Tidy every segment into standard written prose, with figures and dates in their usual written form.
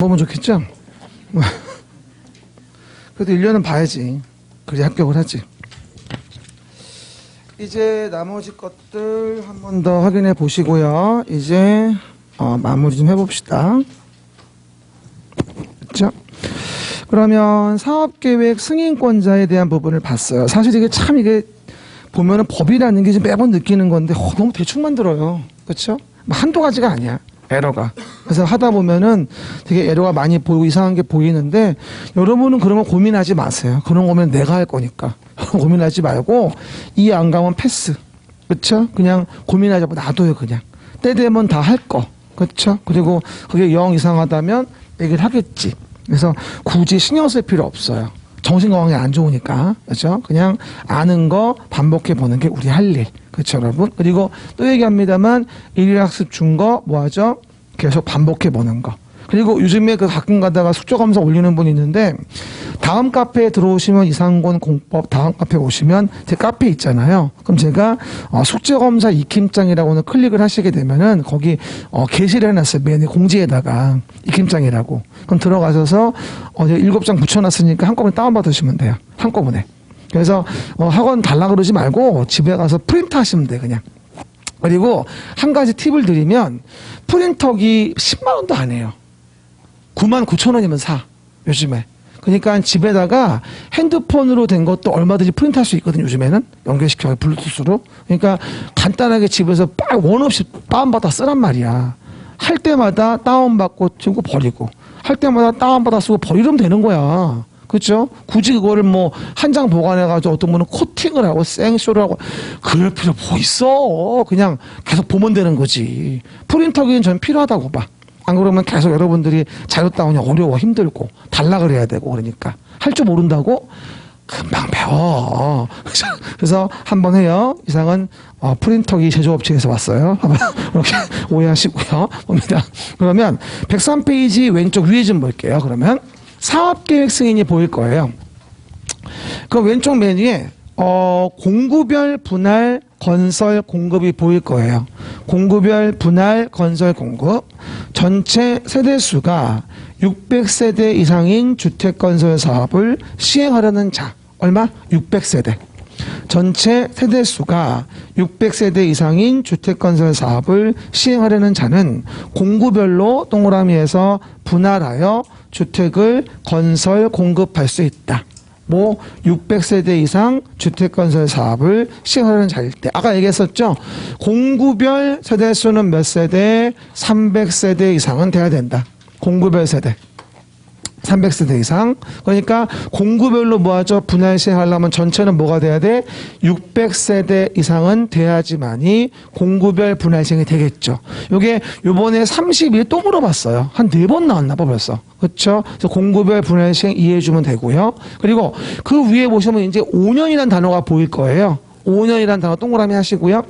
보면 좋겠죠? 그래도 1년은 봐야지. 그래야 합격을 하지. 이제 나머지 것들 한 번 더 확인해 보시고요. 이제 마무리 좀 해봅시다. 그렇죠? 그러면 사업계획 승인권자에 대한 부분을 봤어요. 사실 이게 참 이게 보면은 법이라는 게 매번 느끼는 건데 너무 대충 만들어요. 그렇죠? 한두 가지가 아니야. 에러가. 그래서 하다 보면은 되게 에러가 많이 보이고 이상한 게 보이는데 여러분은 그런 거 고민하지 마세요. 그런 거면 내가 할 거니까. 고민하지 말고 이 안 가면 패스. 그렇죠? 그냥 고민하지 말고 놔둬요. 그냥. 때 되면 다 할 거. 그렇죠? 그리고 그게 영 이상하다면 얘기를 하겠지. 그래서 굳이 신경 쓸 필요 없어요. 정신 건강이 안 좋으니까. 그렇죠? 그냥 아는 거 반복해 보는 게 우리 할 일. 그렇죠, 여러분? 그리고 또 얘기합니다만 일일학습 준 거 뭐하죠? 계속 반복해 보는 거. 그리고 요즘에 그 가끔 가다가 숙제 검사 올리는 분이 있는데 다음 카페에 들어오시면 이상권 공법 다음 카페에 오시면 제 카페 있잖아요. 그럼 제가 숙제 검사 익힘장이라고는 클릭을 하시게 되면은 거기 게시를 해놨어요. 맨 공지에다가 익힘장이라고. 그럼 들어가셔서 7장 붙여놨으니까 한꺼번에 다운받으시면 돼요. 한꺼번에. 그래서 학원 달라 그러지 말고 집에 가서 프린트 하시면 돼요. 그냥. 그리고 한 가지 팁을 드리면 프린터기 10만 원도 안 해요. 99,000원이면 사. 요즘에. 그러니까 집에다가 핸드폰으로 된 것도 얼마든지 프린트할 수 있거든요. 요즘에는 연결시켜서 블루투스로. 그러니까 간단하게 집에서 원 없이 다운받아 쓰란 말이야. 할 때마다 다운받고 쓰고 버리고 할 때마다 다운받아 쓰고 버리면 되는 거야. 그렇죠? 굳이 그거를 뭐 한 장 보관해가지고 어떤 분은 코팅을 하고 생쇼를 하고 그럴 필요 뭐 있어. 그냥 계속 보면 되는 거지. 프린터기는 저는 필요하다고 봐. 안 그러면 계속 여러분들이 자료 다운이 어려워 힘들고 단락을 해야 되고 그러니까 할 줄 모른다고 금방 배워. 그래서 한번 해요. 이상은 프린터기 제조업체에서 왔어요. 이렇게 오해하시고요. 봅니다. 그러면 103페이지 왼쪽 위에 좀 볼게요. 그러면 사업계획 승인이 보일 거예요. 그 왼쪽 메뉴에 공구별 분할 건설 공급이 보일 거예요. 공구별 분할 건설 공급. 전체 세대수가 600세대 이상인 주택건설 사업을 시행하려는 자. 얼마? 600세대. 전체 세대수가 600세대 이상인 주택건설 사업을 시행하려는 자는 공구별로 동그라미에서 분할하여 주택을 건설 공급할 수 있다. 뭐 600세대 이상 주택건설 사업을 시행하려는 자일 때 아까 얘기했었죠. 공구별 세대수는 몇 세대? 300세대 이상은 돼야 된다. 공구별 세대 300세대 이상. 그러니까 공구별로 뭐하죠? 분할 시행하려면 전체는 뭐가 돼야 돼? 600세대 이상은 돼야지만이 공구별 분할 시행이 되겠죠. 요게 요번에 31 또 물어봤어요. 한 4번 나왔나 봐 벌써. 그렇죠? 그래서 공구별 분할 시행 이해해 주면 되고요. 그리고 그 위에 보시면 이제 5년이라는 단어가 보일 거예요. 5년이라는 단어 동그라미 하시고요.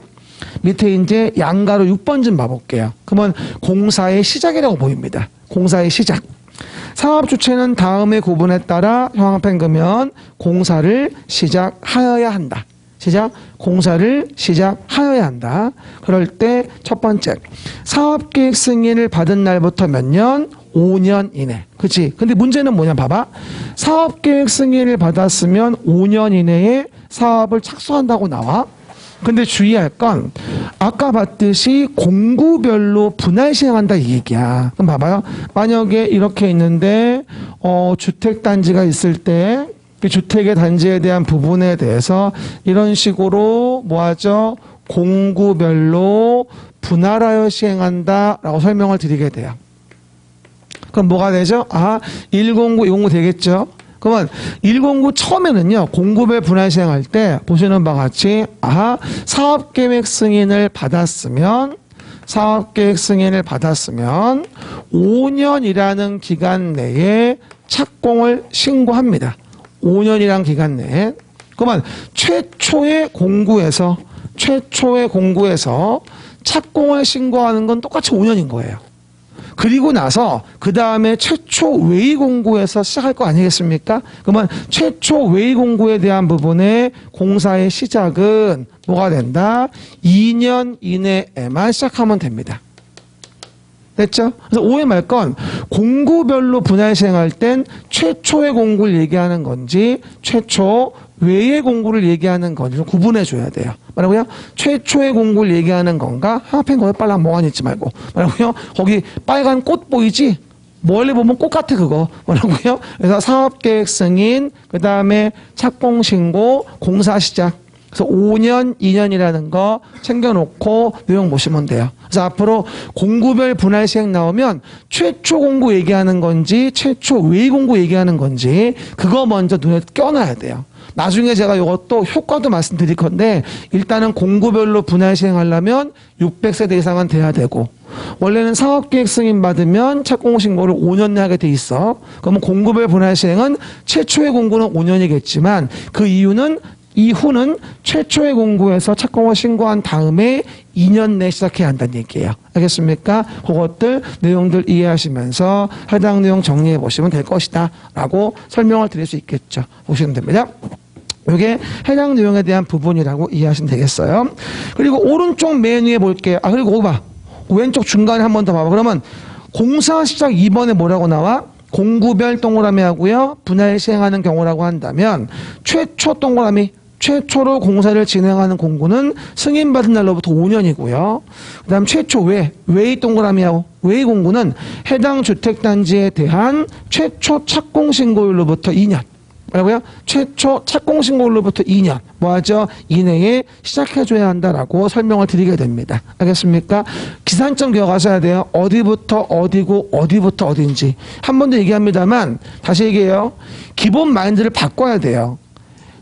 밑에 이제 양가로 6번 좀 봐볼게요. 그러면 공사의 시작이라고 보입니다. 공사의 시작. 사업 주체는 다음의 구분에 따라 형광펜 그면 공사를 시작하여야 한다. 공사를 시작하여야 한다. 그럴 때 첫 번째, 사업계획 승인을 받은 날부터 몇 년? 5년 이내. 그치? 근데 문제는 뭐냐 봐봐. 사업계획 승인을 받았으면 5년 이내에 사업을 착수한다고 나와. 근데 주의할 건 아까 봤듯이 공구별로 분할 시행한다 이 얘기야. 그럼 봐봐요. 만약에 이렇게 있는데 주택단지가 있을 때 그 주택의 단지에 대한 부분에 대해서 이런 식으로 뭐하죠? 공구별로 분할하여 시행한다라고 설명을 드리게 돼요. 그럼 뭐가 되죠? 109, 209 되겠죠? 그러면 109 처음에는요, 공구별 분할 시행할 때 보시는 바와 같이, 사업계획 승인을 받았으면 5년이라는 기간 내에 착공을 신고합니다. 5년이라는 기간 내에. 그러면 최초의 공구에서 착공을 신고하는 건 똑같이 5년인 거예요. 그리고 나서 그 다음에 최초 외의 공구에서 시작할 거 아니겠습니까? 그러면 최초 외의 공구에 대한 부분의 공사의 시작은 뭐가 된다? 2년 이내에만 시작하면 됩니다. 됐죠? 그래서 오해 말 건 공구별로 분할 시행할 땐 최초의 공구를 얘기하는 건지 최초 외의 공구를 얘기하는 건지 좀 구분해 줘야 돼요. 뭐라고요? 최초의 공구를 얘기하는 건가? 하필 거기 빨간 멍하니 있지 말고. 뭐라고요? 거기 빨간 꽃 보이지? 멀리 보면 꽃 같아 그거. 뭐라고요? 그래서 사업계획 승인, 그 다음에 착공신고, 공사 시작. 그래서 5년, 2년이라는 거 챙겨놓고 내용 보시면 돼요. 그래서 앞으로 공구별 분할 시행 나오면 최초 공구 얘기하는 건지 최초 외의 공구 얘기하는 건지 그거 먼저 눈에 껴놔야 돼요. 나중에 제가 이것도 효과도 말씀드릴 건데 일단은 공구별로 분할 시행하려면 600세대 이상은 돼야 되고 원래는 사업계획 승인 받으면 착공신고를 5년 내에 하게 돼 있어. 그러면 공구별 분할 시행은 최초의 공구는 5년이겠지만 그 이후는 최초의 공구에서 착공을 신고한 다음에 2년 내에 시작해야 한다는 얘기예요. 알겠습니까? 그것들 내용들 이해하시면서 해당 내용 정리해 보시면 될 것이다 라고 설명을 드릴 수 있겠죠. 보시면 됩니다. 이게 해당 내용에 대한 부분이라고 이해하시면 되겠어요. 그리고 오른쪽 맨 위에 볼게요. 그리고 오봐. 왼쪽 중간에 한 번 더 봐봐. 그러면 공사 시작 2번에 뭐라고 나와? 공구별 동그라미 하고요. 분할 시행하는 경우라고 한다면 최초 동그라미 최초로 공사를 진행하는 공구는 승인받은 날로부터 5년이고요. 그 다음 최초 외의 동그라미하고 외의 공구는 해당 주택단지에 대한 최초 착공신고일로부터 2년. 뭐라고요? 최초 착공신고일로부터 2년. 뭐하죠? 이내에 시작해줘야 한다라고 설명을 드리게 됩니다. 알겠습니까? 기산점 기억하셔야 돼요. 어디부터 어디고 어디부터 어딘지. 한 번 더 얘기합니다만 다시 얘기해요. 기본 마인드를 바꿔야 돼요.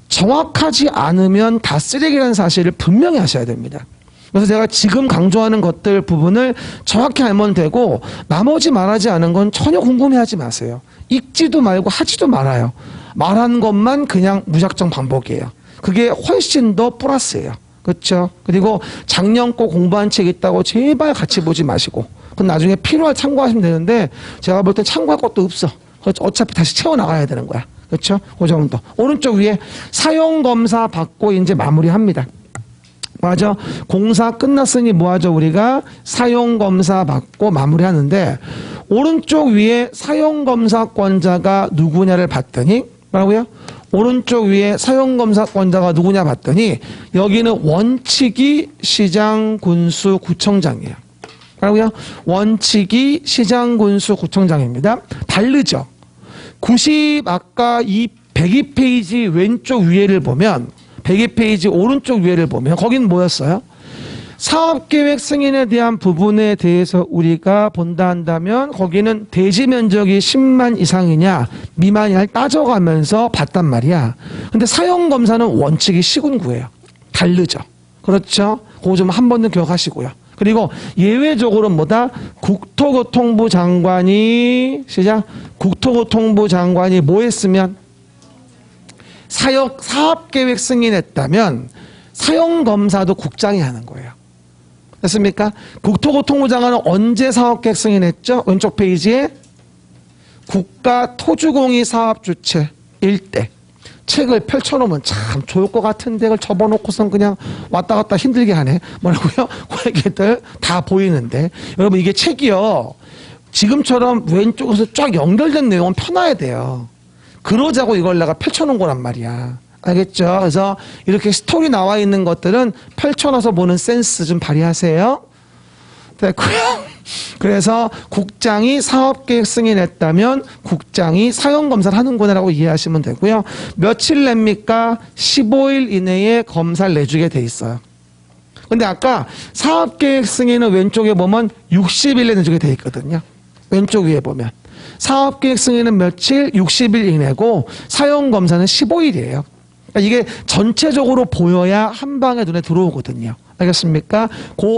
정확하지 않으면 다 쓰레기라는 사실을 분명히 하셔야 됩니다. 그래서 제가 지금 강조하는 것들 부분을 정확히 알면 되고 나머지 말하지 않은 건 전혀 궁금해하지 마세요. 읽지도 말고 하지도 말아요. 말하는 것만 그냥 무작정 반복이에요. 그게 훨씬 더 플러스예요. 그렇죠? 그리고 작년 거 공부한 책 있다고 제발 같이 보지 마시고 그건 나중에 필요할 참고하시면 되는데 제가 볼 때 참고할 것도 없어. 어차피 다시 채워나가야 되는 거야. 그렇죠? 그 정도. 오른쪽 위에 사용검사 받고 이제 마무리합니다. 맞아. 공사 끝났으니 뭐하죠? 우리가 사용검사 받고 마무리하는데 오른쪽 위에 사용검사권자가 누구냐를 봤더니 뭐라고요? 오른쪽 위에 사용검사권자가 누구냐 봤더니 여기는 원칙이 시장, 군수, 구청장이에요. 뭐라고요? 원칙이 시장, 군수, 구청장입니다. 다르죠? 90 아까 이 102페이지 왼쪽 위에를 보면 102페이지 오른쪽 위에를 보면 거긴 뭐였어요? 사업계획 승인에 대한 부분에 대해서 우리가 본다 한다면 거기는 대지 면적이 10만 이상이냐 미만이냐를 따져가면서 봤단 말이야. 근데 사용검사는 원칙이 시군구예요. 다르죠. 그렇죠? 그거 좀 한 번 더 기억하시고요. 그리고 예외적으로 뭐다? 국토교통부 장관이 시작. 국토교통부 장관이 뭐 했으면 사업계획 승인했다면 사용검사도 국장이 하는 거예요. 됐습니까? 국토교통부 장관은 언제 사업계획 승인했죠? 왼쪽 페이지에 국가토주공의 사업주체일 때 책을 펼쳐놓으면 참 좋을 것 같은데 그걸 접어놓고선 그냥 왔다 갔다 힘들게 하네. 뭐라고요? 그 얘기들 다 보이는데 여러분 이게 책이요. 지금처럼 왼쪽에서 쫙 연결된 내용은 펴놔야 돼요. 그러자고 이걸 내가 펼쳐놓은 거란 말이야. 알겠죠? 그래서 이렇게 스토리 나와 있는 것들은 펼쳐놔서 보는 센스 좀 발휘하세요. 됐고요. 그래서 국장이 사업계획 승인했다면 국장이 사용검사를 하는구나라고 이해하시면 되고요. 며칠 냅니까? 15일 이내에 검사를 내주게 돼 있어요. 근데 아까 사업계획 승인은 왼쪽에 보면 60일에 내주게 돼 있거든요. 왼쪽 위에 보면. 사업계획 승인은 며칠? 60일 이내고 사용검사는 15일이에요. 그러니까 이게 전체적으로 보여야 한 방에 눈에 들어오거든요. 알겠습니까?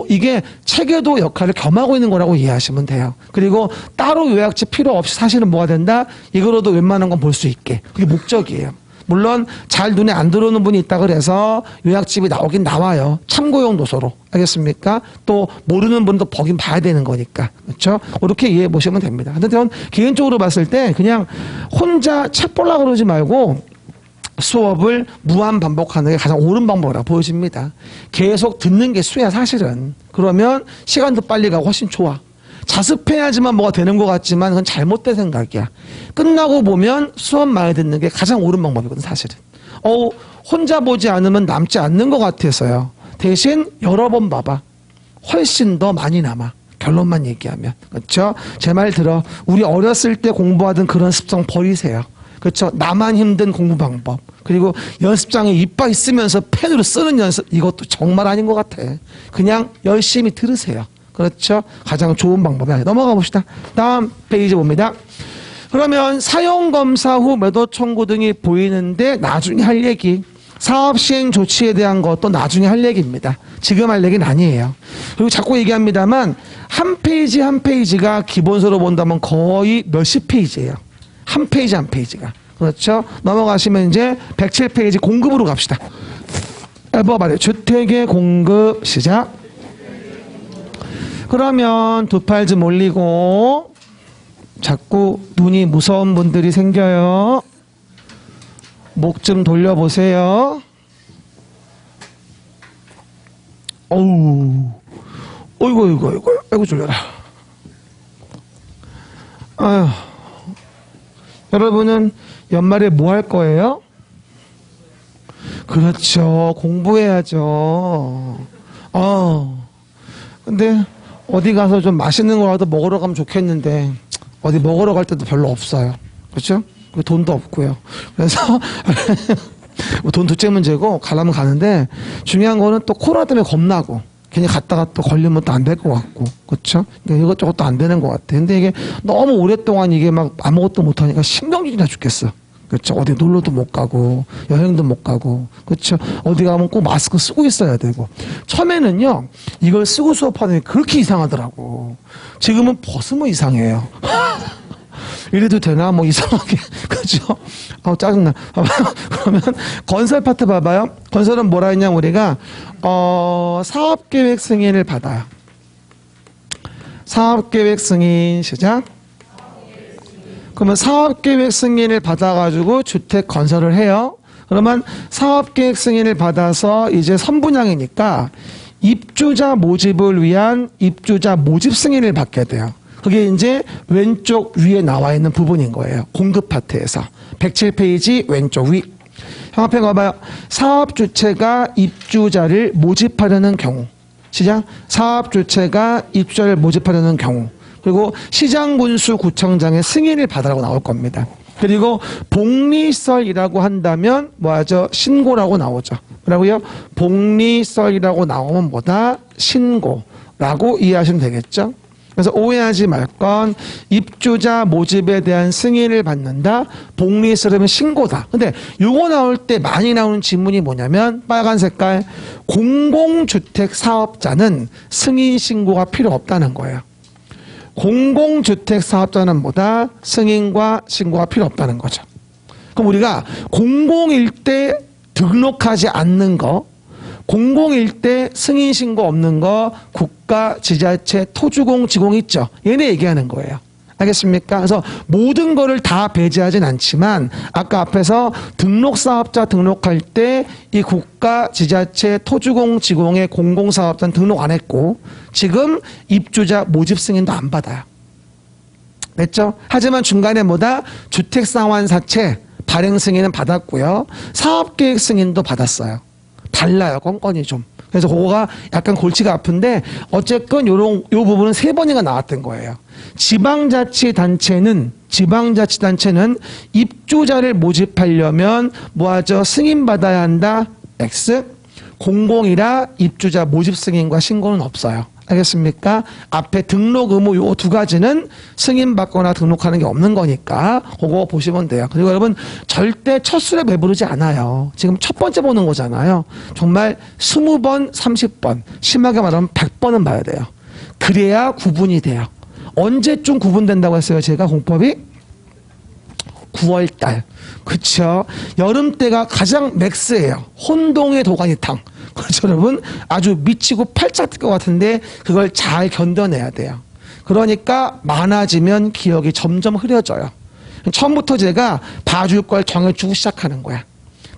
이게 책에도 역할을 겸하고 있는 거라고 이해하시면 돼요. 그리고 따로 요약집 필요 없이 사실은 뭐가 된다? 이거로도 웬만한 건 볼 수 있게. 그게 목적이에요. 물론 잘 눈에 안 들어오는 분이 있다 그래서 요약집이 나오긴 나와요. 참고용 도서로. 알겠습니까? 또 모르는 분도 보긴 봐야 되는 거니까. 그렇죠? 그렇게 이해해 보시면 됩니다. 근데 저는 개인적으로 봤을 때 그냥 혼자 책 보려고 그러지 말고 수업을 무한 반복하는 게 가장 옳은 방법이라고 보여집니다. 계속 듣는 게 수야 사실은. 그러면 시간도 빨리 가고 훨씬 좋아. 자습해야지만 뭐가 되는 것 같지만 그건 잘못된 생각이야. 끝나고 보면 수업 많이 듣는 게 가장 옳은 방법이거든, 사실은. 혼자 보지 않으면 남지 않는 것 같아서요. 대신 여러 번 봐봐. 훨씬 더 많이 남아. 결론만 얘기하면. 그렇죠? 제 말 들어. 우리 어렸을 때 공부하던 그런 습성 버리세요. 그렇죠? 나만 힘든 공부 방법. 그리고 연습장에 이빨 있으면서 펜으로 쓰는 연습. 이것도 정말 아닌 것 같아. 그냥 열심히 들으세요. 그렇죠? 가장 좋은 방법이야. 넘어가 봅시다. 다음 페이지 봅니다. 그러면 사용검사 후 매도 청구 등이 보이는데 나중에 할 얘기. 사업시행 조치에 대한 것도 나중에 할 얘기입니다. 지금 할 얘기는 아니에요. 그리고 자꾸 얘기합니다만 한 페이지 한 페이지가 기본서로 본다면 거의 몇십 페이지예요. 한 페이지 한 페이지가. 그렇죠? 넘어가시면 이제 107페이지 공급으로 갑시다. 뭐 말이에요. 주택의 공급 시작. 그러면 두 팔 좀 올리고 자꾸 눈이 무서운 분들이 생겨요. 목 좀 돌려보세요. 어이구 졸려라. 아휴. 여러분은 연말에 뭐 할 거예요? 그렇죠. 공부해야죠. 근데 어디 가서 좀 맛있는 거라도 먹으러 가면 좋겠는데 어디 먹으러 갈 때도 별로 없어요. 그렇죠? 돈도 없고요. 그래서 돈 둘째 문제고 가려면 가는데 중요한 거는 또 코로나 때문에 겁나고 괜히 갔다가 또 걸리면 또 안 될 것 같고 그렇죠? 이것저것 또 안 되는 것 같아. 근데 이게 너무 오랫동안 이게 막 아무것도 못하니까 신경질이 나 죽겠어. 그렇죠? 어디 놀러도 못 가고 여행도 못 가고 그렇죠? 어디 가면 꼭 마스크 쓰고 있어야 되고 처음에는요 이걸 쓰고 수업하는 게 그렇게 이상하더라고. 지금은 벗으면 이상해요. 이래도 되나? 뭐 이상하게. 그죠? 짜증나. 그러면 건설 파트 봐봐요. 건설은 뭐라 했냐면 우리가, 사업계획 승인을 받아요. 사업계획 승인 시작. 그러면 사업계획 승인을 받아가지고 주택 건설을 해요. 그러면 사업계획 승인을 받아서 이제 선분양이니까 입주자 모집을 위한 입주자 모집 승인을 받게 돼요. 그게 이제 왼쪽 위에 나와 있는 부분인 거예요. 공급 파트에서. 107페이지 왼쪽 위. 형 앞에 가봐요. 사업주체가 입주자를 모집하려는 경우. 시작. 사업주체가 입주자를 모집하려는 경우. 그리고 시장군수 구청장의 승인을 받으라고 나올 겁니다. 그리고 복리설이라고 한다면 뭐하죠? 신고라고 나오죠. 뭐라고요? 복리설이라고 나오면 뭐다? 신고라고 이해하시면 되겠죠? 그래서 오해하지 말 건 입주자 모집에 대한 승인을 받는다. 복리설이면 신고다. 근데 요거 나올 때 많이 나오는 질문이 뭐냐면 빨간 색깔 공공주택 사업자는 승인 신고가 필요 없다는 거예요. 공공주택 사업자는 뭐다? 승인과 신고가 필요 없다는 거죠. 그럼 우리가 공공일 때 등록하지 않는 거, 공공일 때 승인 신고 없는 거, 국가, 지자체, 토주공, 지공 있죠. 얘네 얘기하는 거예요. 알겠습니까? 그래서 모든 거를 다 배제하진 않지만 아까 앞에서 등록사업자 등록할 때 이 국가, 지자체, 토주공, 지공의 공공사업자는 등록 안 했고 지금 입주자 모집 승인도 안 받아요. 됐죠? 하지만 중간에 뭐다? 주택상환사채 발행 승인은 받았고요. 사업계획 승인도 받았어요. 달라요. 건건이 좀. 그래서 그거가 약간 골치가 아픈데 어쨌건 요 부분은 3번이나 나왔던 거예요. 지방자치단체는 입주자를 모집하려면 뭐하죠? 승인받아야 한다. X. 공공이라 입주자 모집 승인과 신고는 없어요. 알겠습니까? 앞에 등록 의무 요 두 가지는 승인받거나 등록하는 게 없는 거니까 그거 보시면 돼요. 그리고 여러분 절대 첫 술에 배부르지 않아요. 지금 첫 번째 보는 거잖아요. 정말 20번, 30번, 심하게 말하면 100번은 봐야 돼요. 그래야 구분이 돼요. 언제쯤 구분된다고 했어요? 제가 공법이 9월달. 그렇죠? 여름 때가 가장 맥스예요. 혼동의 도가니탕. 그렇죠, 여러분? 아주 미치고 팔짝 뜰 것 같은데 그걸 잘 견뎌내야 돼요. 그러니까 많아지면 기억이 점점 흐려져요. 처음부터 제가 봐줄 걸 정해주고 시작하는 거야.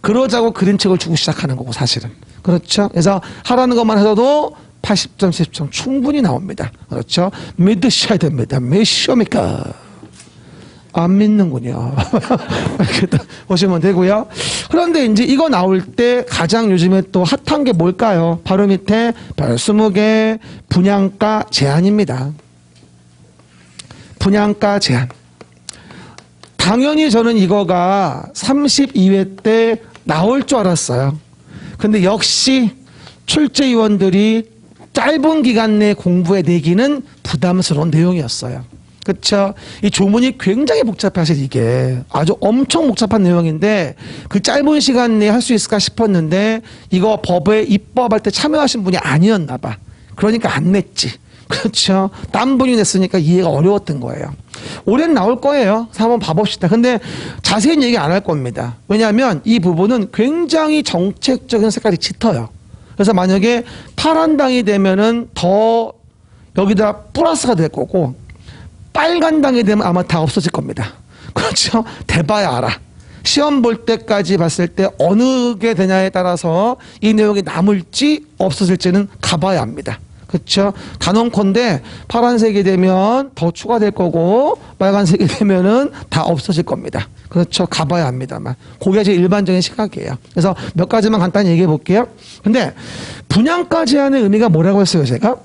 그러자고 그림책을 주고 시작하는 거고 사실은. 그렇죠? 그래서 하라는 것만 해서도 80점, 10점 충분히 나옵니다. 그렇죠? 믿으셔야 됩니다. 몇시옵니까? 안 믿는군요. 이렇게 보시면 되고요. 그런데 이제 이거 나올 때 가장 요즘에 또 핫한 게 뭘까요? 바로 밑에 별 20개 분양가 제한입니다. 분양가 제한. 당연히 저는 이거가 32회 때 나올 줄 알았어요. 근데 역시 출제위원들이 짧은 기간 내에 공부해 내기는 부담스러운 내용이었어요. 그렇죠? 이 조문이 굉장히 복잡하실 이게 아주 엄청 복잡한 내용인데 그 짧은 시간 내에 할 수 있을까 싶었는데 이거 법에 입법할 때 참여하신 분이 아니었나 봐. 그러니까 안 냈지. 그렇죠? 딴 분이 냈으니까 이해가 어려웠던 거예요. 올해는 나올 거예요. 한번 봐봅시다. 근데 자세히 얘기 안 할 겁니다. 왜냐하면 이 부분은 굉장히 정책적인 색깔이 짙어요. 그래서 만약에 파란당이 되면은 더 여기다 플러스가 될 거고 빨간 당이 되면 아마 다 없어질 겁니다. 그렇죠? 대봐야 알아. 시험 볼 때까지 봤을 때 어느 게 되냐에 따라서 이 내용이 남을지 없어질지는 가봐야 합니다. 그렇죠? 단언컨대 파란색이 되면 더 추가될 거고 빨간색이 되면은 다 없어질 겁니다. 그렇죠? 가봐야 합니다만. 그게 제 일반적인 시각이에요. 그래서 몇 가지만 간단히 얘기해 볼게요. 근데 분양가 제한의 의미가 뭐라고 했어요, 제가?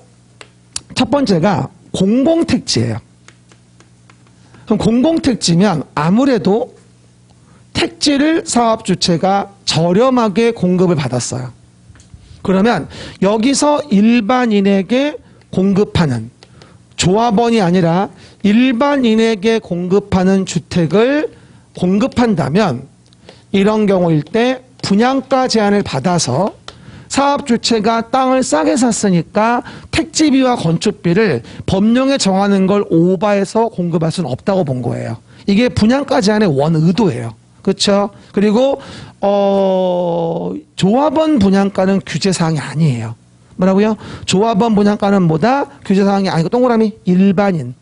첫 번째가 공공택지예요. 그럼 공공택지면 아무래도 택지를 사업주체가 저렴하게 공급을 받았어요. 그러면 여기서 일반인에게 공급하는 조합원이 아니라 일반인에게 공급하는 주택을 공급한다면 이런 경우일 때 분양가 제한을 받아서 사업주체가 땅을 싸게 샀으니까 택지비와 건축비를 법령에 정하는 걸 오버해서 공급할 수는 없다고 본 거예요. 이게 분양가 제한의 원 의도예요. 그렇죠? 그리고 조합원 분양가는 규제사항이 아니에요. 뭐라고요? 조합원 분양가는 뭐다? 규제사항이 아니고 동그라미 일반인.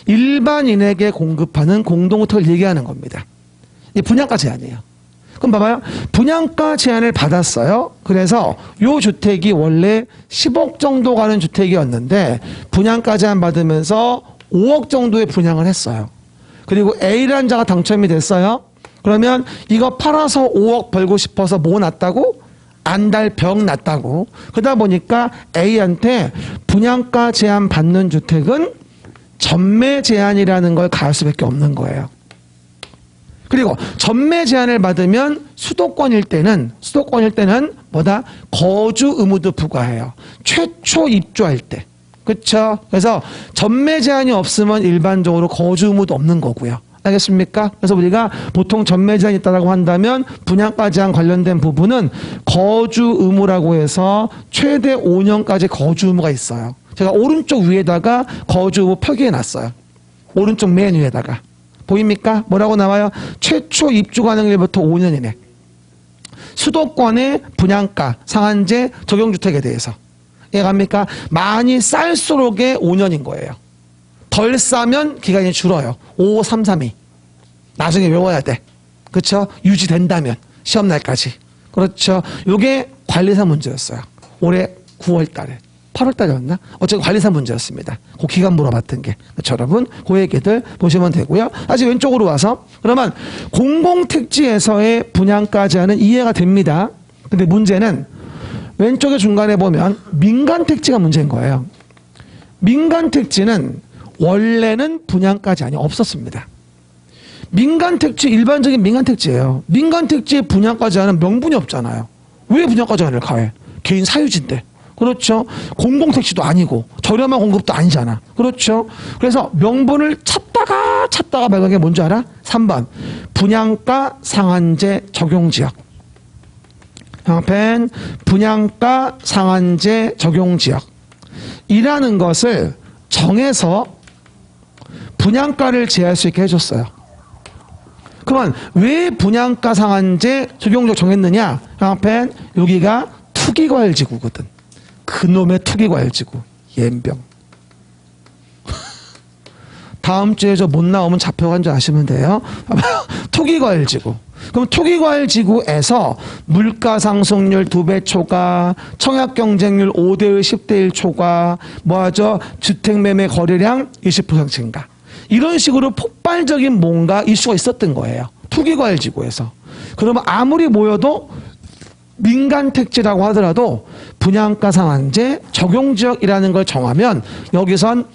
일반인에게 공급하는 공동주택을 얘기하는 겁니다. 이 분양가 제한이에요. 그럼 봐봐요. 분양가 제한을 받았어요. 그래서 요 주택이 원래 10억 정도 가는 주택이었는데 분양가 제한 받으면서 5억 정도의 분양을 했어요. 그리고 A라는 자가 당첨이 됐어요. 그러면 이거 팔아서 5억 벌고 싶어서 뭐 났다고? 안달 병 났다고. 그러다 보니까 A한테 분양가 제한 받는 주택은 전매 제한이라는 걸 가할 수밖에 없는 거예요. 그리고 전매 제한을 받으면 수도권일 때는 뭐다? 거주 의무도 부과해요. 최초 입주할 때. 그렇죠? 그래서 전매 제한이 없으면 일반적으로 거주 의무도 없는 거고요. 알겠습니까? 그래서 우리가 보통 전매 제한이 있다고 한다면 분양가 제한 관련된 부분은 거주 의무라고 해서 최대 5년까지 거주 의무가 있어요. 제가 오른쪽 위에다가 거주 의무 표기해 놨어요. 오른쪽 맨 위에다가. 보입니까? 뭐라고 나와요? 최초 입주 가능일부터 5년 이내. 수도권의 분양가, 상한제, 적용주택에 대해서. 이해갑니까? 많이 쌀수록의 5년인 거예요. 덜 싸면 기간이 줄어요. 5, 3, 3, 2. 나중에 외워야 돼. 그렇죠? 유지된다면 시험날까지. 그렇죠? 이게 관리사 문제였어요. 올해 9월 달에. 8월 달이었나? 어쨌든 관리사 문제였습니다. 그 기간 물어봤던 게. 그렇죠, 여러분? 그 얘기들 보시면 되고요. 다시 왼쪽으로 와서 그러면 공공택지에서의 분양가 제한은 이해가 됩니다. 근데 문제는 왼쪽에 중간에 보면 민간택지가 문제인 거예요. 민간택지는 원래는 분양가 제한이 없었습니다. 민간택지, 일반적인 민간택지예요. 민간택지의 분양가 제한은 명분이 없잖아요. 왜 분양가 제한을 가해? 개인 사유지인데. 그렇죠. 공공택지도 아니고 저렴한 공급도 아니잖아. 그렇죠. 그래서 명분을 찾다가 발견한 게 뭔지 알아? 3번 분양가 상한제 적용지역. 형편 분양가 상한제 적용지역 이라는 것을 정해서 분양가를 제할 수 있게 해줬어요. 그러면 왜 분양가 상한제 적용지역 정했느냐? 형편 여기가 투기과열지구거든. 그놈의 투기과열지구. 옌병. 다음 주에 저 못 나오면 잡혀간 줄 아시면 돼요. 투기과열지구. 그럼 투기과열지구에서 물가 상승률 2배 초과, 청약 경쟁률 5대1, 10대1 초과, 뭐하죠? 주택매매 거래량 20% 증가. 이런 식으로 폭발적인 뭔가 이슈가 있었던 거예요. 투기과열지구에서. 그러면 아무리 모여도 민간택지라고 하더라도 분양가 상한제 적용지역이라는 걸 정하면 여기선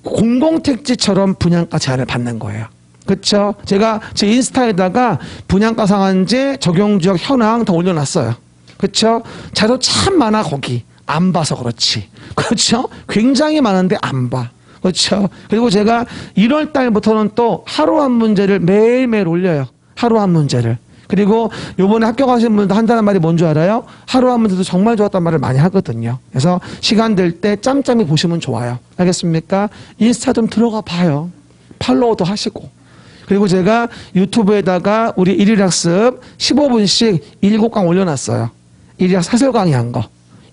공공택지처럼 분양가 제한을 받는 거예요. 그렇죠? 제가 제 인스타에다가 분양가 상한제 적용지역 현황 더 올려놨어요. 그렇죠? 자료 참 많아 거기. 안 봐서 그렇지. 그렇죠? 굉장히 많은데 안 봐. 그렇죠? 그리고 제가 1월 달부터는 또 하루 한 문제를 매일매일 올려요. 하루 한 문제를. 그리고 요번에 합격하신 분들도 한다는 말이 뭔 줄 알아요? 하루 한 문제도 정말 좋았단 말을 많이 하거든요. 그래서 시간 될 때 짬짬이 보시면 좋아요. 알겠습니까? 인스타 좀 들어가 봐요. 팔로우도 하시고. 그리고 제가 유튜브에다가 우리 일일학습 15분씩 7강 올려놨어요. 일일학 사설 강의한 거.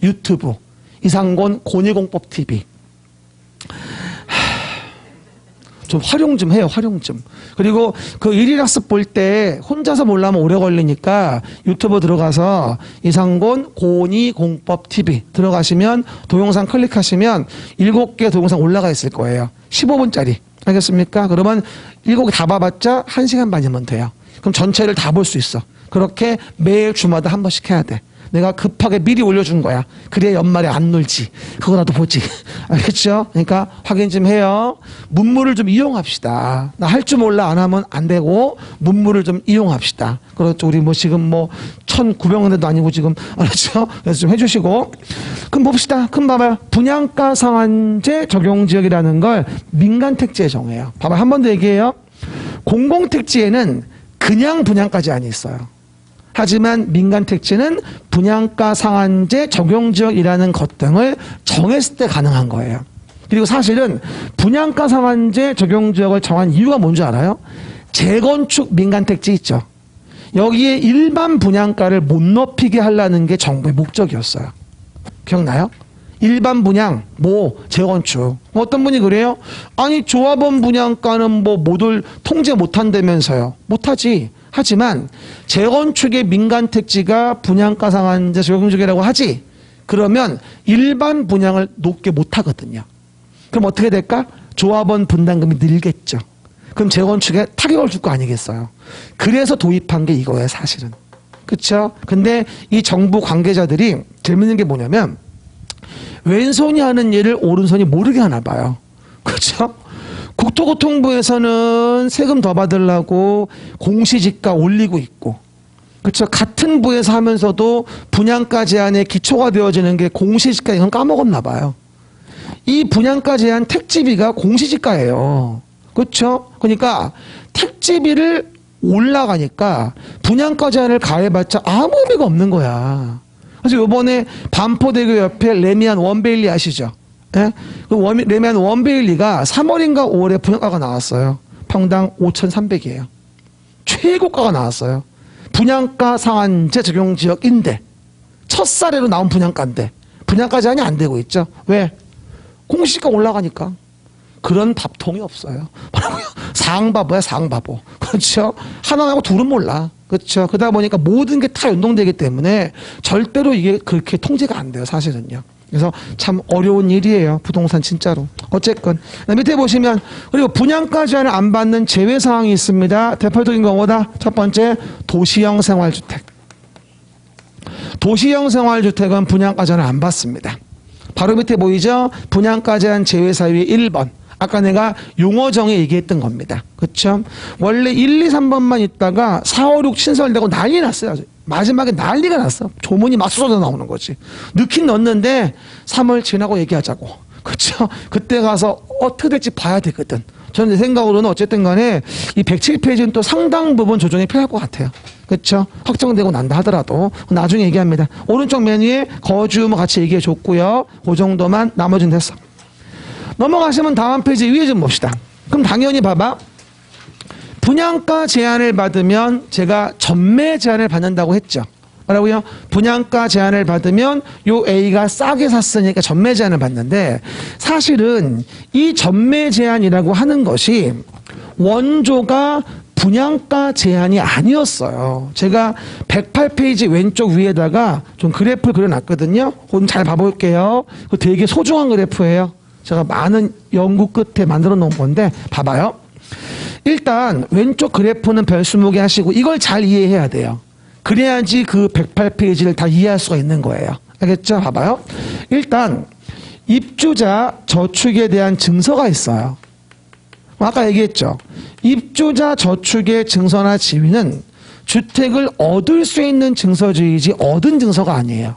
유튜브. 이상곤 곤이공법TV. 좀 활용 좀 해요, 활용 좀. 그리고 그 일일학습 볼 때 혼자서 보려면 오래 걸리니까 유튜브 들어가서 이상곤 곤이공법TV 들어가시면 동영상 클릭하시면 7개 동영상 올라가 있을 거예요. 15분짜리. 알겠습니까? 그러면 7개 다 봐봤자 1시간 반이면 돼요. 그럼 전체를 다 볼 수 있어. 그렇게 매일 주마다 한 번씩 해야 돼. 내가 급하게 미리 올려준 거야. 그래야 연말에 안 놀지. 그거라도 보지. 알겠죠? 그러니까 확인 좀 해요. 문물을 좀 이용합시다. 나 할 줄 몰라 안 하면 안 되고 문물을 좀 이용합시다. 그렇죠. 우리 뭐 지금 뭐 1,900원대도 아니고 지금 알았죠? 그래서 좀 해주시고. 그럼 봅시다. 그럼 봐봐요. 분양가 상한제 적용지역이라는 걸 민간택지에 정해요. 봐봐요. 한 번 더 얘기해요. 공공택지에는 그냥 분양가 제한이 있어요. 하지만 민간택지는 분양가 상한제 적용지역이라는 것 등을 정했을 때 가능한 거예요. 그리고 사실은 분양가 상한제 적용지역을 정한 이유가 뭔지 알아요? 재건축 민간택지 있죠. 여기에 일반 분양가를 못 높이게 하려는 게 정부의 목적이었어요. 기억나요? 일반 분양, 뭐 재건축. 어떤 분이 그래요? 아니 조합원 분양가는 뭐 모두 통제 못한다면서요. 못하지. 하지만 재건축의 민간택지가 분양가 상한제 적용지역이라고 하지. 그러면 일반 분양을 높게 못하거든요. 그럼 어떻게 될까? 조합원 분담금이 늘겠죠. 그럼 재건축에 타격을 줄 거 아니겠어요. 그래서 도입한 게 이거예요, 사실은. 그렇죠? 근데 이 정부 관계자들이 재밌는 게 뭐냐면 왼손이 하는 일을 오른손이 모르게 하나 봐요. 그렇죠? 국토교통부에서는 세금 더 받으려고 공시지가 올리고 있고, 그렇죠? 같은 부에서 하면서도 분양가 제한에 기초가 되어지는 게 공시지가, 이건 까먹었나 봐요. 이 분양가 제한 택지비가 공시지가예요. 그렇죠? 그러니까 택지비를 올라가니까 분양가 제한을 가해봤자 아무 의미가 없는 거야. 그래서 이번에 반포대교 옆에 레미안 원베일리 아시죠? 예? 레미안 원베일리가 3월인가 5월에 분양가가 나왔어요. 평당 5,300이에요. 최고가가 나왔어요. 분양가 상한제 적용지역인데 첫 사례로 나온 분양가인데 분양가 제한이 안 되고 있죠. 왜? 공시가 올라가니까. 그런 밥통이 없어요. 뭐라고요? 상바보야, 상바보. 그렇죠? 하나하고 둘은 몰라. 그렇죠? 그러다 보니까 모든 게 다 연동되기 때문에 절대로 이게 그렇게 통제가 안 돼요, 사실은요. 그래서 참 어려운 일이에요, 부동산 진짜로. 어쨌건 밑에 보시면, 그리고 분양가 제한을 안 받는 제외 사항이 있습니다. 대표적인 거 뭐다? 첫 번째, 도시형 생활주택. 도시형 생활주택은 분양가 제한을 안 받습니다. 바로 밑에 보이죠? 분양가 제한 제외 사유의 1번. 아까 내가 용어 정의 얘기했던 겁니다. 그렇죠? 원래 1, 2, 3번만 있다가 4, 5, 6 신설되고 난리 났어요. 마지막에 난리가 났어. 조문이 막 쏟아져 나오는 거지. 넣긴 넣었는데 3월 지나고 얘기하자고. 그렇죠? 그때 가서 어떻게 될지 봐야 되거든. 저는 내 생각으로는 어쨌든 간에 이 107페이지는 또 상당 부분 조정이 필요할 것 같아요. 그렇죠? 확정되고 난다 하더라도 나중에 얘기합니다. 오른쪽 메뉴에 거주 뭐 같이 얘기해 줬고요. 그 정도만, 나머지는 됐어. 넘어가시면 다음 페이지 위에 좀 봅시다. 그럼 당연히 봐봐. 분양가 제한을 받으면 제가 전매 제한을 받는다고 했죠. 뭐라고요? 분양가 제한을 받으면 요 A가 싸게 샀으니까 전매 제한을 받는데, 사실은 이 전매 제한이라고 하는 것이 원조가 분양가 제한이 아니었어요. 제가 108페이지 왼쪽 위에다가 좀 그래프를 그려놨거든요. 그건 잘 봐볼게요. 그거 되게 소중한 그래프예요. 제가 많은 연구 끝에 만들어 놓은 건데 봐봐요. 일단 왼쪽 그래프는 별 20개 하시고 이걸 잘 이해해야 돼요. 그래야지 그 108페이지를 다 이해할 수가 있는 거예요. 알겠죠? 봐봐요. 일단 입주자 저축에 대한 증서가 있어요. 아까 얘기했죠. 입주자 저축의 증서나 지위는 주택을 얻을 수 있는 증서지위지 얻은 증서가 아니에요.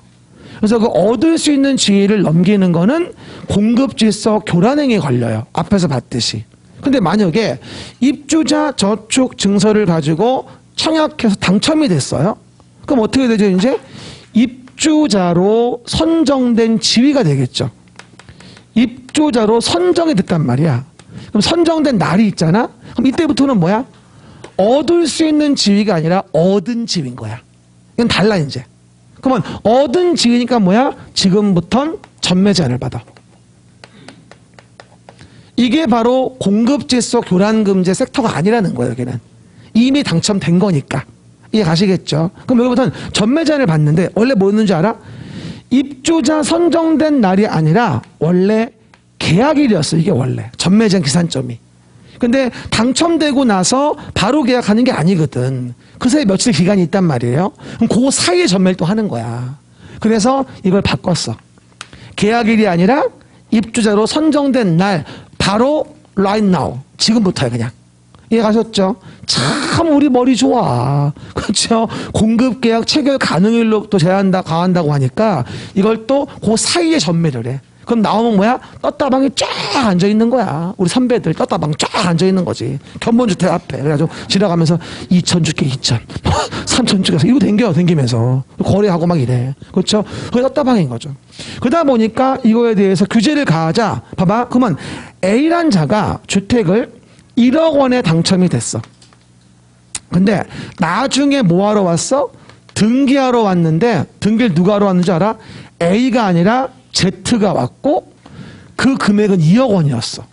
그래서 그 얻을 수 있는 지위를 넘기는 거는 공급질서 교란행위에 걸려요. 앞에서 봤듯이. 근데 만약에 입주자 저축 증서를 가지고 청약해서 당첨이 됐어요. 그럼 어떻게 되죠? 이제 입주자로 선정된 지위가 되겠죠. 입주자로 선정이 됐단 말이야. 그럼 선정된 날이 있잖아. 그럼 이때부터는 뭐야? 얻을 수 있는 지위가 아니라 얻은 지위인 거야. 이건 달라 이제. 그러면 얻은 지위니까 뭐야? 지금부턴 전매 제한을 받아. 이게 바로 공급질서 교란금지 섹터가 아니라는 거예요. 여기는 이미 당첨된 거니까. 이해 가시겠죠? 그럼 여기부터는 전매 제한을 받는데 원래 뭐였는지 알아? 입주자 선정된 날이 아니라 원래 계약일이었어. 이게 원래 전매 제한 기산점이. 근데 당첨되고 나서 바로 계약하는 게 아니거든. 그 사이에 며칠 기간이 있단 말이에요. 그럼 그 사이에 전매를 또 하는 거야. 그래서 이걸 바꿨어. 계약일이 아니라 입주자로 선정된 날 바로 right now. 지금부터야 그냥. 이해 가셨죠? 참 우리 머리 좋아. 그렇죠? 공급계약 체결 가능일로부터 제한다 가한다고 하니까 이걸 또 그 사이에 전매를 해. 그럼 나오면 뭐야? 떴다방이 쫙 앉아있는 거야. 우리 선배들 떴다방 쫙 앉아있는 거지. 견본주택 앞에. 그래가지고 지나가면서 2천 줄게 2천 3천 줄게 이러고 댕기면서 거래하고 막 이래. 그렇죠? 그게 떴다방인 거죠. 그러다 보니까 이거에 대해서 규제를 가하자. 봐봐. 그러면 A란 자가 주택을 1억 원에 당첨이 됐어. 근데 나중에 뭐 하러 왔어? 등기하러 왔는데 등기를 누가 하러 왔는지 알아? A가 아니라 Z가 왔고 그 금액은 2억 원이었어.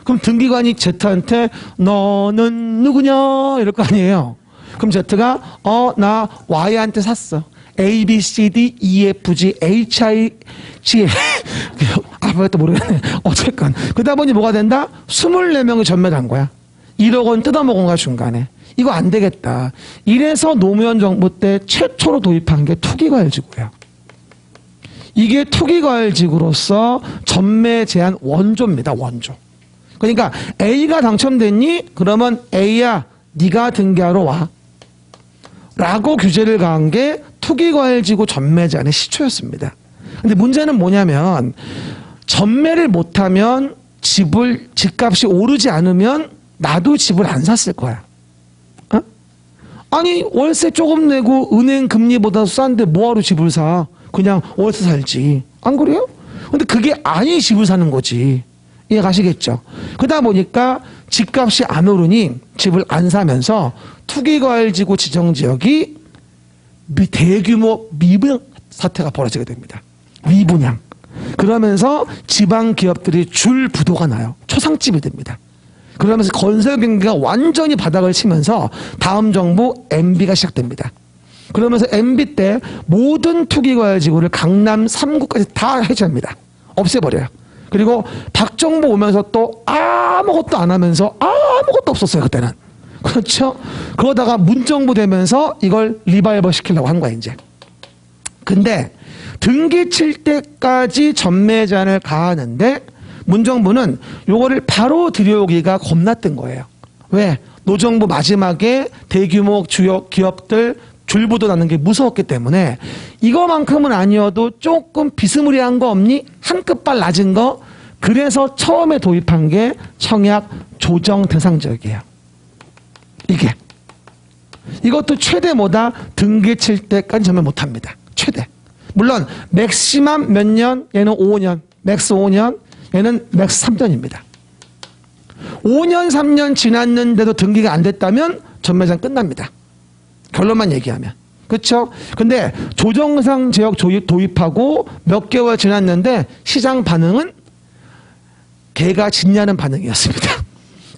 그럼 등기관이 Z한테 너는 누구냐 이럴 거 아니에요. 그럼 Z가 나 Y한테 샀어. A, B, C, D, E, F, G, H, I, G 또 모르겠네. 어쨌건 그러다 보니 뭐가 된다? 24명이 전매를 한 거야. 1억 원 뜯어먹은 거야 중간에. 이거 안 되겠다. 이래서 노무현 정부 때 최초로 도입한 게 투기과열지구예요. 이게 투기과열지구로서 전매 제한 원조입니다. 원조. 그러니까 A가 당첨됐니? 그러면 A야 네가 등기하러 와. 라고 규제를 가한 게 투기과열지구 전매 제한의 시초였습니다. 근데 문제는 뭐냐면 전매를 못하면 집값이 오르지 않으면 나도 집을 안 샀을 거야. 어? 아니 월세 조금 내고 은행 금리보다 싼데 뭐하러 집을 사? 그냥 월세 살지. 안 그래요? 근데 그게 아니 집을 사는 거지. 이해 가시겠죠? 그러다 보니까 집값이 안 오르니 집을 안 사면서 투기과열지구 지정지역이 대규모 미분양 사태가 벌어지게 됩니다. 미분양. 그러면서 지방 기업들이 줄 부도가 나요. 초상집이 됩니다. 그러면서 건설 경기가 완전히 바닥을 치면서 다음 정부 MB가 시작됩니다. 그러면서 MB 때 모든 투기과열지구를 강남 3구까지 다 해제합니다. 없애버려요. 그리고 박정부 오면서 또 아무것도 안 하면서 아무것도 없었어요. 그때는. 그렇죠? 그러다가 문정부 되면서 이걸 리바이벌 시키려고 한 거야 이제. 근데 등기 칠 때까지 전매 제한을 가하는데 문정부는 요거를 바로 들여오기가 겁났던 거예요. 왜? 노정부 마지막에 대규모 주요 기업들 줄부도 나는 게 무서웠기 때문에 이거만큼은 아니어도 조금 비스무리한 거 없니? 한 끗발 낮은 거. 그래서 처음에 도입한 게 청약 조정 대상 지역이에요. 이게. 이것도 최대 뭐다? 등기 칠 때까지 전매 못합니다. 최대. 물론 맥시멈 몇 년? 얘는 5년. 맥스 5년. 얘는 맥스 3년입니다. 5년 3년 지났는데도 등기가 안 됐다면 전매장 끝납니다. 결론만 얘기하면. 그렇죠? 근데 조정상 지역 도입하고 몇 개월 지났는데 시장 반응은 개가 짖냐는 반응이었습니다.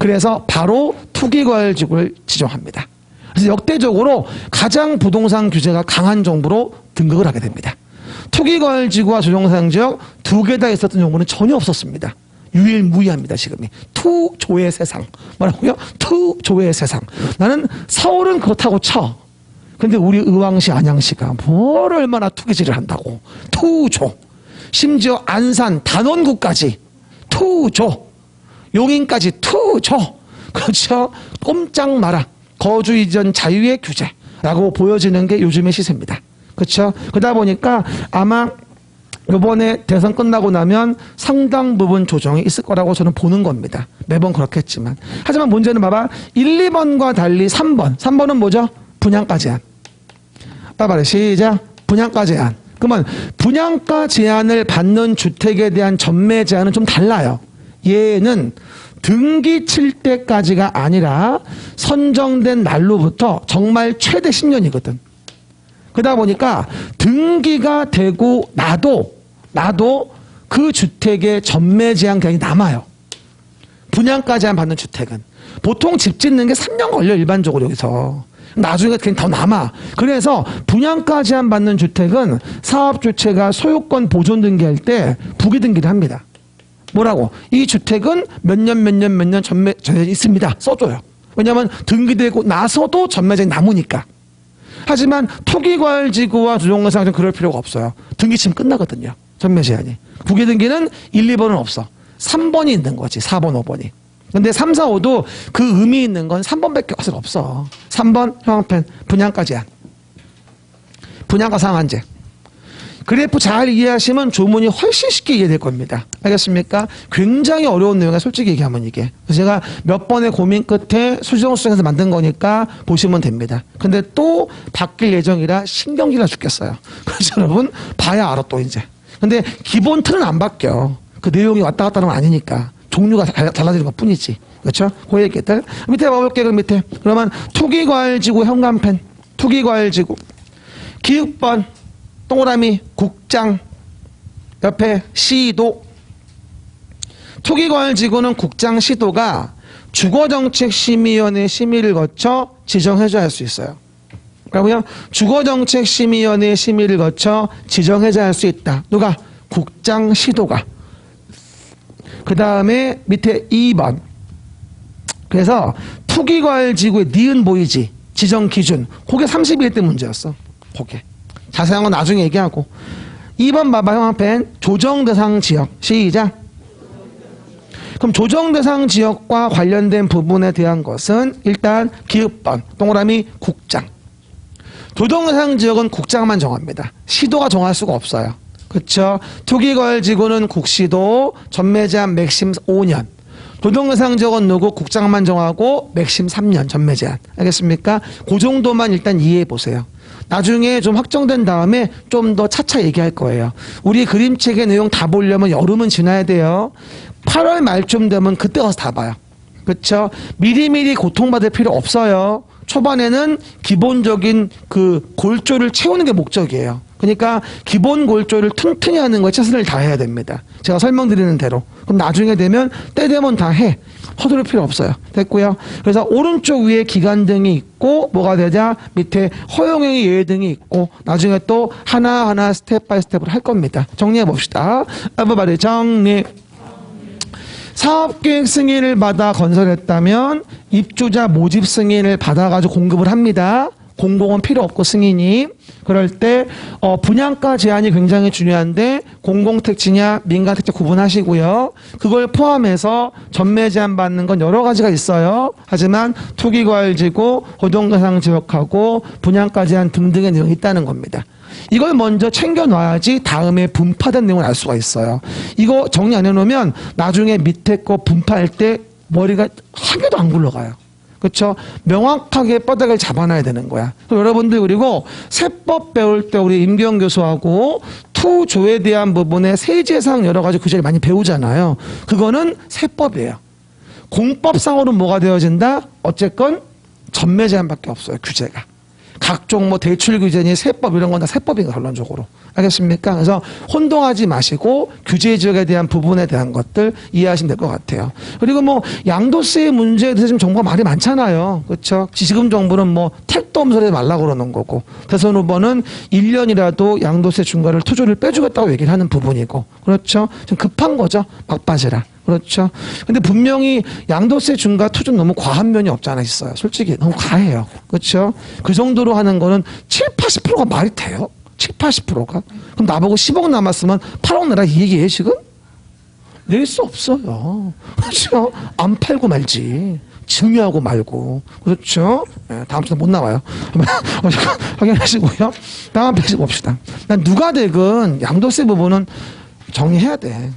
그래서 바로 투기과열지구를 지정합니다. 그래서 역대적으로 가장 부동산 규제가 강한 정부로 등극을 하게 됩니다. 투기과열지구와 조정사용지역 두 개 다 있었던 정부는 전혀 없었습니다. 유일무이합니다. 지금이. 투조의 세상. 뭐라고요? 투조의 세상. 나는 서울은 그렇다고 쳐. 근데 우리 의왕시 안양시가 뭘 얼마나 투기질을 한다고. 투조. 심지어 안산 단원구까지 투조. 용인까지 투조. 그렇죠. 꼼짝 마라. 거주 이전 자유의 규제라고 보여지는 게 요즘의 시세입니다. 그렇죠. 그러다 보니까 아마 이번에 대선 끝나고 나면 상당 부분 조정이 있을 거라고 저는 보는 겁니다. 매번 그렇겠지만. 하지만 문제는 봐봐. 1, 2번과 달리 3번. 3번은 뭐죠? 분양가 제한. 봐봐라. 시작. 분양가 제한. 그러면 분양가 제한을 받는 주택에 대한 전매 제한은 좀 달라요. 얘는 등기 칠 때까지가 아니라 선정된 날로부터 정말 최대 10년이거든. 그러다 보니까 등기가 되고 나도 그 주택의 전매 제한 기간이 남아요. 분양가 제한 받는 주택은. 보통 집 짓는 게 3년 걸려 일반적으로 여기서. 나중에 그냥 더 남아. 그래서 분양가 제한 받는 주택은 사업주체가 소유권 보존 등기할 때 부기 등기를 합니다. 뭐라고? 이 주택은 몇 년 전매 제한이 있습니다. 써줘요. 왜냐하면 등기되고 나서도 전매 제한이 남으니까. 하지만 투기과열지구와 조정사용지역은 그럴 필요가 없어요. 등기 치면 끝나거든요. 전매 제한이. 부기 등기는 1, 2번은 없어. 3번이 있는 거지. 4번, 5번이. 근데 3, 4, 5도 그 의미 있는 건 3번밖에 사실 없어. 3번 형광펜 분양가 제한. 분양가 상한제. 그래프 잘 이해하시면 조문이 훨씬 쉽게 이해될 겁니다. 알겠습니까? 굉장히 어려운 내용이야, 솔직히 얘기하면 이게. 그래서 제가 몇 번의 고민 끝에 수정해서 만든 거니까 보시면 됩니다. 근데 또 바뀔 예정이라 신경질나 죽겠어요. 그래서 여러분 봐야 알아 또 이제. 근데 기본 틀은 안 바뀌어. 그 내용이 왔다 갔다 하는 건 아니니까. 종류가 달라지는 것 뿐이지. 그렇죠? 그 얘기들. 밑에 봐볼게, 그 밑에. 그러면 투기과열지구 현관펜. 투기과열지구. 기읍번. 동그라미 국장 옆에 시도. 투기과열지구는 국장 시도가 주거정책심의위원회 심의를 거쳐 지정해줘야 할 수 있어요. 그러면 주거정책심의위원회 심의를 거쳐 지정해줘야 할 수 있다. 누가? 국장 시도가. 그 다음에 밑에 2번. 그래서 투기과열지구의 니은 보이지? 지정 기준. 그게 31대 문제였어. 그게. 자세한 건 나중에 얘기하고. 2번 봐봐, 형광펜. 조정대상 지역. 시작. 그럼 조정대상 지역과 관련된 부분에 대한 것은 일단 기읍번, 동그라미 국장. 조정대상 지역은 국장만 정합니다. 시도가 정할 수가 없어요. 그렇죠? 투기과열지구는 국시도, 전매 제한 맥심 5년. 조정대상 지역은 누구? 국장만 정하고 맥심 3년 전매 제한. 알겠습니까? 그 정도만 일단 이해해 보세요. 나중에 좀 확정된 다음에 좀 더 차차 얘기할 거예요. 우리 그림책의 내용 다 보려면 여름은 지나야 돼요. 8월 말쯤 되면 그때 가서 다 봐요. 그렇죠? 미리미리 고통받을 필요 없어요. 초반에는 기본적인 그 골조를 채우는 게 목적이에요. 그러니까 기본 골조를 튼튼히 하는 거에 최선을 다해야 됩니다. 제가 설명드리는 대로. 그럼 나중에 되면 때 되면 다 해. 허두를 필요 없어요. 됐고요. 그래서 오른쪽 위에 기간등이 있고 뭐가 되자 밑에 허용행위 예외등이 있고 나중에 또 하나하나 스텝 바이 스텝으로 할 겁니다. 정리해 봅시다. everybody 정리. 사업계획 승인을 받아 건설했다면 입주자 모집 승인을 받아가지고 공급을 합니다. 공공은 필요 없고 승인이. 그럴 때 분양가 제한이 굉장히 중요한데 공공택지냐 민간택지 구분하시고요. 그걸 포함해서 전매 제한 받는 건 여러 가지가 있어요. 하지만 투기과열지구, 고정대상 지역하고 분양가 제한 등등의 내용이 있다는 겁니다. 이걸 먼저 챙겨놔야지 다음에 분파된 내용을 알 수가 있어요. 이거 정리 안 해놓으면 나중에 밑에 거 분파할 때 머리가 한 개도 안 굴러가요. 그렇죠? 명확하게 뼈다귀를 잡아놔야 되는 거야. 여러분들 그리고 세법 배울 때 우리 임기영 교수하고 투조에 대한 부분에 세제상 여러 가지 규제를 많이 배우잖아요. 그거는 세법이에요. 공법상으로는 뭐가 되어진다? 어쨌건 전매 제한밖에 없어요. 규제가. 각종 뭐 대출 규제니 세법 이런 건 다 세법인가 결론적으로. 알겠습니까? 그래서 혼동하지 마시고 규제 지역에 대한 부분에 대한 것들 이해하시면 될 것 같아요. 그리고 뭐 양도세 문제에 대해서 지금 정보가 말이 많잖아요. 그렇죠? 지금 정부는 뭐 택도 없는 소리 말라고 그러는 거고 대선 후보는 1년이라도 양도세 중과를 투조를 빼주겠다고 얘기를 하는 부분이고 그렇죠? 좀 급한 거죠. 막바지라. 그렇죠. 근데 분명히 양도세 중과 투조 너무 과한 면이 없지 않아 있어요. 솔직히 너무 과해요. 그렇죠. 그 정도로 하는 거는 7, 80%가 말이 돼요. 7, 80%가. 그럼 나보고 10억 남았으면 8억 내라 이 얘기예요 지금? 낼 수 없어요. 그렇죠. 안 팔고 말지. 증여하고 말고. 그렇죠. 네, 다음 주에 못 나와요. 확인하시고요. 다음 페이지 봅시다. 난 누가 되건 양도세 부분은 정리해야 돼.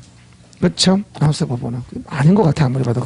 그렇죠? 양도세 부분은 아닌 것 같아 아무리 봐도.